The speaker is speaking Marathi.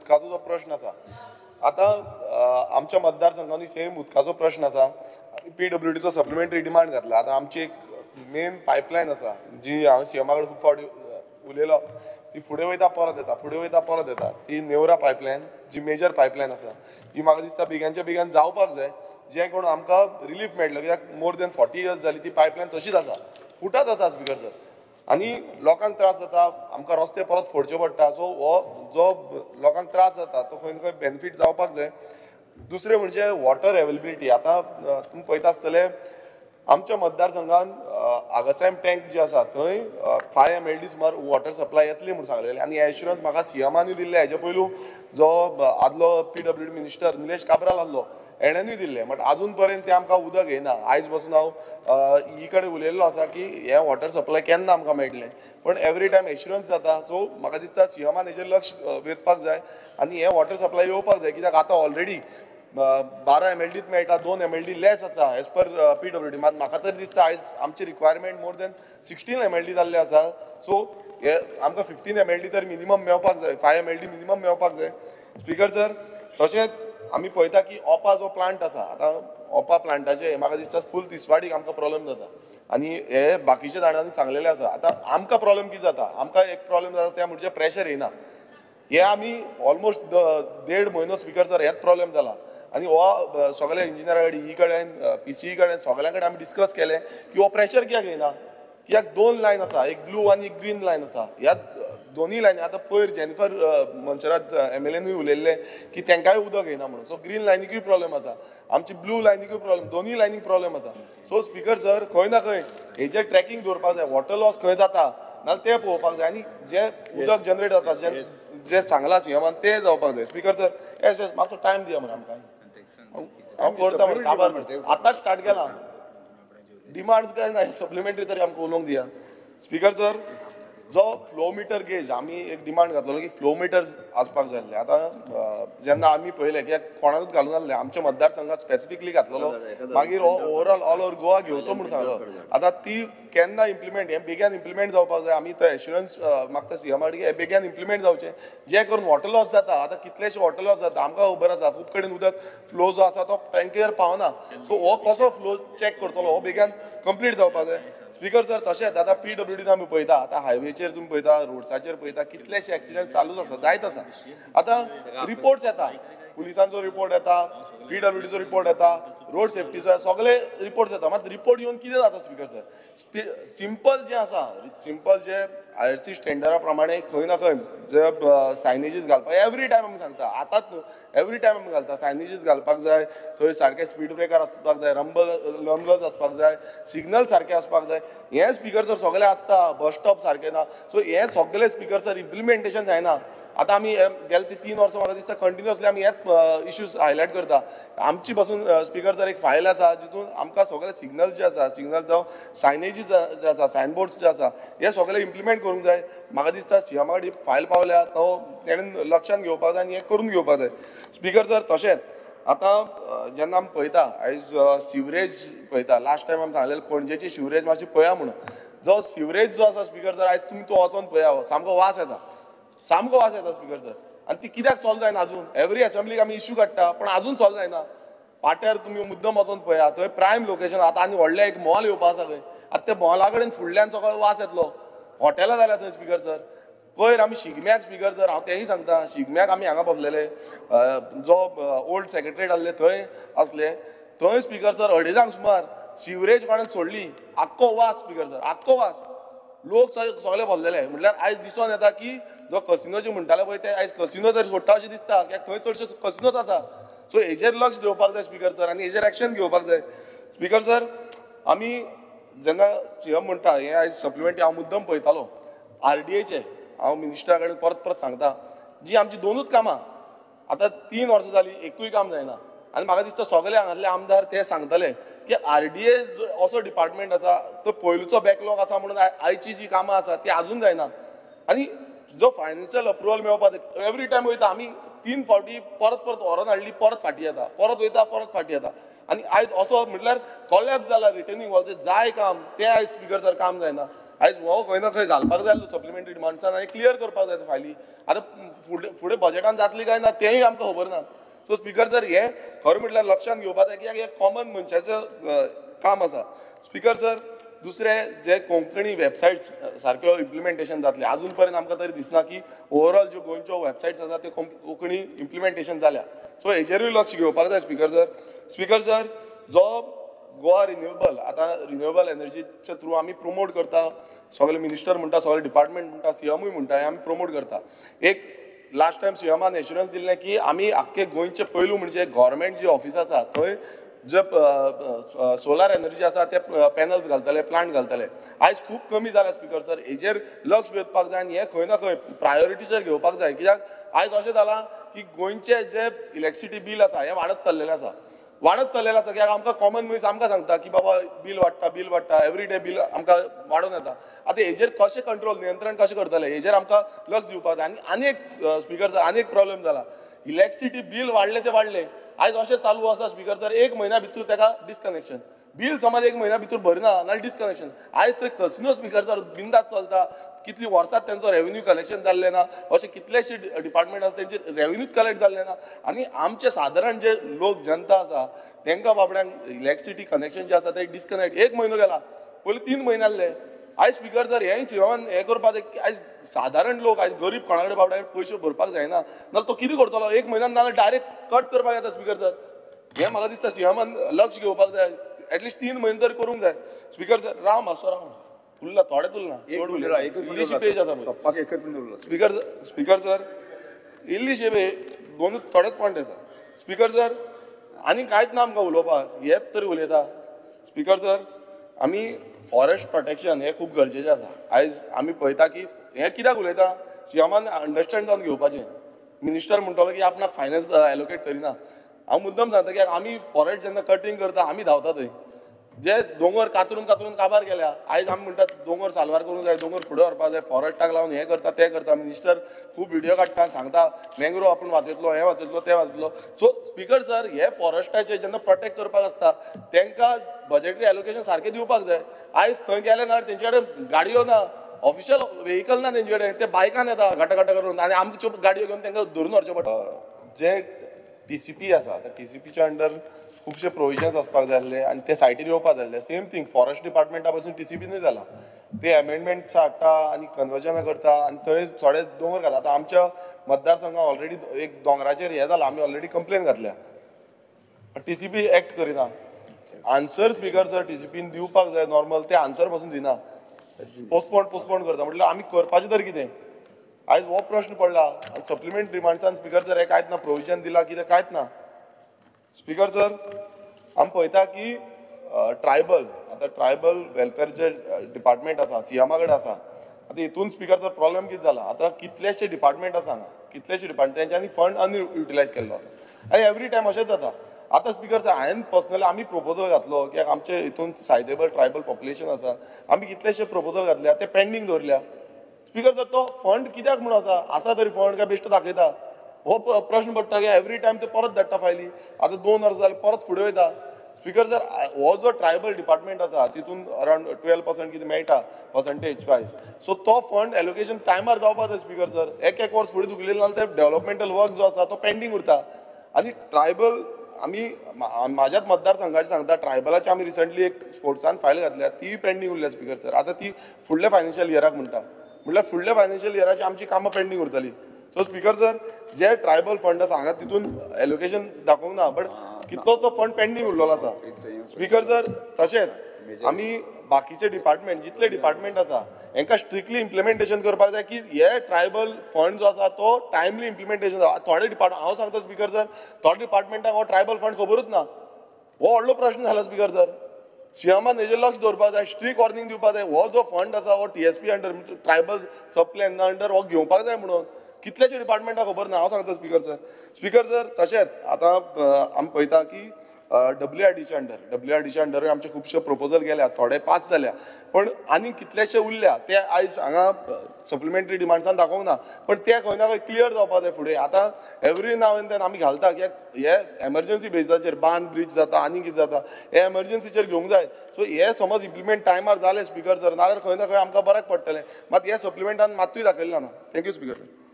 उदकाचो जो प्रश्न आसा आतां आमच्या मतदारसंघांनी सेम उदकाचो प्रश्न आसा PWDचो सप्लिमेंटरी डिमांड घातला आतां आमची एक मेन पायपलायन आसा जी हांव सीएमा कडेन खूब फावटी उलयलो ती फुडें वयता परत येता फुडें वयता परत येता ती नेवरा पायपलायन जी मेजर पायपलायन आसा ही म्हाका दिसता बेग्यानच्या बेगीन जावपाक जाय जे कोण आमकां रिलीफ मेळटलो कित्याक मोर देन 40 years जाली ती पायपलायन तशीच आसा फुटत आसा स्पिकर सर आनी लोकांक त्रास जाता आमकां रस्ते परत फोडचे पडटा सो हो जो लोकांक त्रास जाता तो खंय ना खंय बेनिफीट जावपाक जाय दुसरें म्हणजे वॉटर अवेलेबिलिटी आतां तुमी पळयता आसतले आमच्या मतदारसंघान आगासायम टँक जे आसा थंय 5 MLD सुमार वॉटर सप्लाय येतली म्हणून सांगलेले आनी एश्युरन्स म्हाका सीएमानूय दिल्ले हेजे पयलू जो आदलो PWD मिनिस्टर निलेश काब्राल आहलो एणेनूय दिल्ले बट अजून पर्यंत ते आमकां उदक येना आयज पासून हांव ही कडेन उलयल्लो आसा की हे वॉटर सप्लाय केन्ना आमकां मेळटलें पण एवरी टायम एश्युरन्स जाता सो म्हाका दिसता सीएमान हेजेर लक्ष वेधपाक जाय आनी हे वॉटर सप्लाय येवपाक जाय कित्याक आतां ऑलरेडी 12 MLD मेळटा 2 MLD लेस आसा एज पर PWD मात म्हाका तर दिसता आयज आमची रिक्वायरमेंट मोर देन 16 MLD जाल्ले आसा सो हे आमकां 15 MLD तर मिनिमम मेळपाक जाय 5 MLD मिनिमम मेळपाक जाय स्पिकर सर तशेंच आमी पळयता की ओपा जो प्लांट आसा आतां ओपा प्लांटाचे म्हाका दिसता फूल तिसवाडीक आमकां प्रॉब्लेम जाता आनी हे बाकीच्या जाणांनी सांगलेले आसा आतां आमकां प्रॉब्लेम कितें जाता आमकां एक प्रॉब्लेम जाता ते म्हणजे प्रेशर येना हे आमी ऑलमोस्ट 1.5 म्हयनो स्पिकर सर हेच प्रॉब्लेम जाला आनी हो सगळे इंजिनियरा कडेन ही कडेन PCE कडेन सगळ्यां कडेन आमी डिस्कस केलें की हो प्रेशर कित्याक येना कित्याक 2 लायन आसा एक ब्लू आनी एक ग्रीन लायन आसा ह्या दोनी लायनी आतां पयर जेनिफर मंचरात MLAनूय उलयल्लें की तांकांय उदक येना म्हणून सो ग्रीन लायनीकूय प्रॉब्लेम आसा आमची ब्लू लायनीकूय प्रॉब्लेम दोनी लायनीक प्रॉब्लेम आसा सो स्पिकर सर खंय ना खंय हेजेर ट्रॅकिंग दवरपाक जाय वॉटर लॉस खंय जाता नाल्यार ते पळोवपाक जाय आनी जे उदक जनरेट जाता जे सांगलां सीएमान ते जावपाक जाय स्पिकर सर एस मातसो टायम दिया म्हणून आमकां हांव करता म्हणून काबार आतांच स्टार्ट केलां डिमांड्स काय ना सप्लिमेंटरी तरी आमकां उलोवंक दिया स्पिकर सर जो फ्लो मिटर गेज आमी एक डिमांड घातलो की फ्लो मिटर्स आसपाक जाय आसले आतां जेन्ना आमी पळयलें कित्याक कोणाकूच घालून नासलें आमच्या मतदारसंघात स्पेसिफिकली घातलेलो मागीर ओवरऑल ऑल ओवर गोवा घेवचो म्हणून सांगलो आतां ती केन्ना इम्प्लिमेंट हें बेगीन इम्प्लिमेंट जावपाक जाय आमी तो एश्युरन्स मागता सीएमा कडेन हें बेगीन इम्प्लिमेंट जावचें जें करून वॉटर लॉस जाता आतां कितलेशे वॉटर लॉस जाता आमकां खबर आसा खूब कडेन उदक फ्लो जो आसा तो टँकर पावना सो हो कसो फ्लो चॅक करतलो हो बेगीन कंप्लीट जावपाक जाय स्पिकर सर तशेंच आतां PWDन आमी पळयता आतां हायवेचेर तुमी पळयता रोड्साचेर पळयता कितलेशे एक्सिडेंट चालूच आसा जायत आसा आतां रिपोर्ट्स येता पुलिसांचो रिपोर्ट येता PWDचो रिपोर्ट येता रोड सेफ्टीचो सगळे रिपोर्ट्स येता मात रिपोर्ट येवन कितें जाता स्पिकर सर सिंपल जें आसा सिंपल जे IRC स्टँडर्डा प्रमाणे खंय ना खंय जे सायनेजीस घालपाक एवरी टायम आमी सांगता आतांच न्हू एवरी टायम आमी घालता सायनेजीस घालपाक जाय थंय सारके स्पीड ब्रेकर आसपाक जाय रंबल्स आसपाक जाय सिग्नल सारके आसपाक जाय हे स्पिकर सर सगळे आसता बस स्टॉप सारके ना सो हे सगळे स्पिकर सर इम्प्लिमेंटेशन जायना आतां आमी गेले ती 3 वर्सां म्हाका दिसता कंटिन्युअसली आमी हेच इश्यूज हायलायट करता आमची पासून स्पिकर सर एक फायल आसा जितून आमकां सगळे सिग्नल जे आसा सिग्नल जावं सायनेजीस जे आसा सायनबोर्ड्स जे आसा हे सगळे इम्प्लिमेंट करूंक जाय म्हाका दिसता सीएमा कडेन फायल पावल्या तो तेणेन लक्षांत घेवपाक जाय आनी हें करून घेवपाक जाय स्पिकर सर तशेंच आतां जेन्ना आमी पळयता आयज सिवरेज पळयता लास्ट टायम आमी सांगलेलें पणजेची सिवरेज मातशी पळया म्हणून जो सिवरेज जो आसा स्पिकर सर आयज तुमी तो वचोन पळया सामको वास येता स्पिकर सर आनी ती कित्याक सॉल्व जायना अजून एवरी असेंब्लीक आमी इश्यू काडटा पण अजून सॉल्व जायना पाट्यार तुमी मुद्दम वचोन पळया थंय प्रायम लोकेशन आतां आनी व्हडलें एक मॉल येवपा आसा खंय आतां त्या मॉला कडेन फुडल्यान सगळो वास येतलो हॉटेलां जाल्या थंय स्पिकर सर पयर आमी शिगम्याक स्पिकर सर हांव तेंय सांगता शिगम्याक आमी हांगा बसलेले जो ओल्ड सेक्रेटरीएट आसले थंय असले थंय स्पिकर सर 2:30 सुमार सिवरेज कोणें सोडली आख्खो वास स्पिकर सर आख्खो वास लोक सगळे बसलेले म्हटल्यार आयज दिसून येता की जो कसिनोचे म्हणटाले पळय ते आयज कसिनो तरी सोडटा अशें दिसता कित्याक थंय चडशे कसिनोच आसा सो हेजेर लक्ष दिवपाक जाय स्पिकर सर आनी हेजेर एक्शन घेवपाक जाय स्पिकर सर आमी जेन्ना सीएम म्हणटा हें आयज सप्लिमेंटरी हांव मुद्दम पळयतालो RDAचे हांव मिनिस्टरा कडेन परत सांगता जी आमची दोनूच कामां आतां 3 वर्सां जालीं एकूय काम जायना आनी म्हाका दिसता सगळे हांगातले आमदार ते सांगतले की RDA असो डिपार्टमेंट आसा तो पयलूचो बॅकलॉग आसा म्हणून आयची जी कामां आसा ती आजून जायना आनी जो फायनान्शियल अप्रुवल मेळपाक एवरी टायम वयता आमी 3 फावटी परत व्हरोन हाडली परत फाटी येता परत वयता परत फाटी येता आनी आयज असो म्हटल्यार कॉलॅप्स जाला रिटर्निंग वॉलचें जाय काम तें आयज स्पिकर सर काम जायना आयज हो खंय ना खंय घालपाक जाय सप्लिमेंटरी डिमांड्सान आनी क्लियर करपाक जाय फायली. आतां फुडें बजेटान जातली काय ना तेंय आमकां खबर ना. सो स्पिकर सर हे खरें म्हटल्यार लक्षांत घेवपाक जाय कित्याक हे कॉमन मनशाचें काम आसा. स्पिकर सर दुसरें जे कोंकणी वेबसायट्स सारक्यो इम्प्लिमेंटेशन जातले अजून पर्यंत आमकां तरी दिसना की ओवरऑल ज्यो गोंयच्यो वेबसायट्स आसा त्यो कोंकणी इम्प्लिमेंटेशन जाल्या. सो हेजेरूय लक्ष घेवपाक जाय स्पिकर सर. स्पिकर सर जो गोवा रिन्युएबल आतां रिन्युएबल एनर्जीच्या थ्रू आमी प्रमोट करता, सगळे मिनिस्टर म्हणटा, सगळे डिपार्टमेंट म्हणटा, सीएमूय म्हणटा, हे आमी प्रमोट करता. एक लास्ट टायम सीएमान एश्युरन्स दिल्लें की आमी आख्खे गोंयचे पयलू म्हणजे गव्हर्मेंट जी ऑफिस आसा थंय जे सोलार एनर्जी आसा ते पॅनल्स घालतले, प्लांट घालतले. आयज खूब कमी जाला स्पिकर सर. हेजेर लक्ष दिवपाक जाय आनी हे खंय ना खंय प्रायोरिटीचेर घेवपाक जाय. कित्याक आयज अशें जालां की गोंयचे जे इलेक्ट्रिसिटी बील आसा हें वाडत चल्लेलें आसा. कित्याक आमकां कॉमन मनीस आमकां सांगता की बाबा बील वाडटा एवरी डे बील आमकां वाडोवन येता. आतां हेजेर कशें कंट्रोल नियंत्रण कशें करतले हेजेर आमकां लक्ष दिवपाक जाय. आनी एक स्पिकर सर आनी एक प्रॉब्लेम जाला. इलेक्ट्रिसिटी बील वाडले ते वाडले. आयज अशें चालू आसा स्पिकर सर 1 म्हयन्या भितर तेका डिस्कनेक्शन. बील समज 1 म्हयन्या भितर भरना नाल्यार डिस्कनेक्शन. आयज थंय कसिनो स्पिकर सर बिंदास चलता. कितली वर्सां त्यांचो रेव्हेन्यू कलेक्शन जाल्लें ना. अशे कितलेशे डिपार्टमेंट आसा तेंचे रेव्हेन्यूच कलेक्ट जाल्लें ना. आनी आमचे सादारण जे लोक जनता आसा तेंकां बाबड्यांक इलेक्ट्रिसिटी कनेक्शन जे आसा ते डिस्कनेक्ट 1 म्हयनो गेला. पयलीं 3 म्हयने आसले. आयज स्पिकर सर हेंय सीएमान हें करपाक जाय. आयज सादारण लोक आयज गरीब कोणा कडेन बाबड्याक पयशे भरपाक जायना नाल्यार तो कितें करतलो. 1 म्हयन्यान नाल्यार डायरेक्ट कट करपाक येता स्पिकर सर. हें म्हाका दिसता सीएमान लक्ष घेवपाक जाय. एटलिस्ट 3 म्हयने तरी करूंक जाय. स्पिकर सर राव मातसो राव उरला थोडे उरला इल्लीशी पेज आसा स्पिकर सर इल्लीशी दोनूच थोडेच पॉयंट आसा. स्पिकर सर आनी कांयच ना आमकां उलोवपाक हेच तरी उलयता. स्पिकर सर आमी फॉरेस्ट प्रोटेक्शन हें खूब गरजेचें आसा. आयज आमी पळयता की हें कित्याक उलयता सीएमान अंडरस्टँड जावन घेवपाचें. मिनिस्टर म्हणटलो की आपणाक फायनान्स एलोकेट करिना. हांव मुद्दम सांगता की आमी फॉरेस्ट जेन्ना कटींग करता आमी धांवता थंय. जे दोंगर कातरून काबार केल्या आयज आमी म्हणटात दोंगर साल्वार करूंक जाय, दोंगर फुडें व्हरपाक जाय, फॉरेस्टाक लावन हें करता तें करता. मिनिस्टर खूब व्हिडिओ काडटा सांगता मँग्रोव आपूण वाचयतलो हें वाचयतलो तें वाचयतलो. सो स्पिकर सर हे फॉरेस्टाचे जेन्ना प्रोटेक्ट करपाक आसता तेंकां बजेटरी एलोकेशन सारकें दिवपाक जाय. आयज थंय गेले ना तेंचे कडेन गाडयो ना, ऑफिशियल व्हेकल ना तेंचे कडेन. ते बायकान येता घाटा करून आनी आमच्यो गाडयो घेवन तेंकां धरून व्हरचें पडटा. जे TCP आसा त्या TCPच्या अंडर खुबशे प्रोविजन्स आसपाक जाय आसले आनी ते सायटीर येवपाक जाय आसले. सेम थिंग फॉरेस्ट डिपार्टमेंटा पासून TCPनूय जाला. ते अमेंडमेंट्स हाडटा आनी कन्वर्जनां करता आनी थंय थोडे दोंगर घालता. आतां आमच्या मतदारसंघात ऑलरेडी एक दोंगराचेर हें जालां. आमी ऑलरेडी कंप्लेन घातल्या. TCP एक्ट करिना. आन्सर स्पिकर सर TCPन दिवपाक जाय नॉर्मल ते आन्सर पासून दिना. पोस्टपोन करता. म्हटल्यार आमी करपाचें तरी कितें. आयज हो प्रश्न पडला. सप्लिमेंट डिमांड्सान स्पिकर सर हे कांयच ना. प्रोविजन दिला कितें कांयच ना. स्पिकर सर आमी पळयता की ट्रायबल वेलफेअरचे डिपार्टमेंट आसा सीएमा कडेन आसा. आतां हितून स्पिकर सर प्रॉब्लेम कितें जाला. आतां कितलेशे डिपार्टमेंट आसा हांगा कितलेशे डिपार्टमेंट तेंच्यांनी फंड अनयुटिलायज केल्लो आसा आनी एवरी टायम अशेंच जाता. आतां स्पिकर सर हांवें पर्सनली आमी प्रपोजल घातलो कित्याक आमचे हितून सायजेबल ट्रायबल पॉप्युलेशन आसा. आमी कितलेशे प्रपोजल घातल्या ते पेंडींग दवरल्या. स्पिकर सर तो फंड कित्याक म्हणून आसा तरी फंड काय बेश्टो दाखयता हो प्रश्न पडटा की एवरी टायम ते परत धाडटा फायली. आतां 2 वर्सां जालीं परत फुडें वयता. स्पिकर सर हो जो ट्रायबल डिपार्टमेंट आसा तितून अरावंड 12% कितें मेळटा पर्संटेज वायज. सो तो फंड एलोकेशन टायमार जावपाक जाय. स्पिकर सर एक वर्स फुडें धुकलें नाल्यार ते डेव्हलपमेंटल वर्क जो आसा तो पेंडींग उरता. आनी ट्रायबल आमी म्हाज्याच मतदारसंघाचें सांगता ट्रायबलाची आमी रिसंटली एक स्पोर्ट्सान फायल घातल्या ती पेंडींग उरल्या स्पिकर सर. आतां ती फुडल्या फायनान्शियल इयराक म्हणटा. म्हटल्यार फुडल्या फायनान्शियल इयराची आमची कामां पेंडींग उरतली. सो स्पिकर सर जे ट्रायबल फंड आसा हांगा तितून एलोकेशन दाखोवंक ना बट कितलोसो फंड पेंडींग उरलेलो आसा. स्पिकर सर तशेंच आमी बाकीचे डिपार्टमेंट जितले डिपार्टमेंट आसा हांकां स्ट्रिक्टली इम्प्लिमेंटेशन करपाक जाय की हे ट्रायबल फंड जो आसा तो टायमली इम्प्लिमेंटेशन जाता. थोडे डिपार्टमेंट हांव सांगता स्पिकर सर थोडे डिपार्टमेंटाक हो ट्रायबल फंड खबरूच ना. हो व्हडलो प्रश्न जाला स्पिकर सर. सीएमान हेजेर लक्ष दवरपाक जाय. स्ट्रिक्ट वॉर्निंग दिवपाक जाय. हो जो फंड आसा हो TSP अंडर ट्रायबल सब प्लॅन अंडर हो घेवपाक जाय म्हणून कितलेशे डिपार्टमेंटाक खबर ना. हांव सांगता स्पिकर सर. स्पिकर सर तशेंच आतां आमी पळयता की WRDच्या अंडर आमचे खुबशे प्रपोजल गेल्या, थोडे पास जाल्या, पण आनी कितलेशे उरल्या ते आयज हांगा सप्लिमेंटरी डिमांड्सान दाखोवंक ना, पण ते खंय ना खंय क्लियर जावपा जाय फुडें. आतां एवरी नाव एन देन आमी घालता कित्याक हे एमर्जन्सी बेजाचेर बांद ब्रीज जाता आनी कितें जाता हे एमर्जन्सीचेर घेवंक जाय. सो हे समज इम्प्लिमेंट टायमार जालें स्पिकर सर, नाल्यार खंय ना खंय आमकां बऱ्याक पडटलें. मात हे सप्लिमेंटान मात्तूय दाखयलें ना. Thank you speaker sir.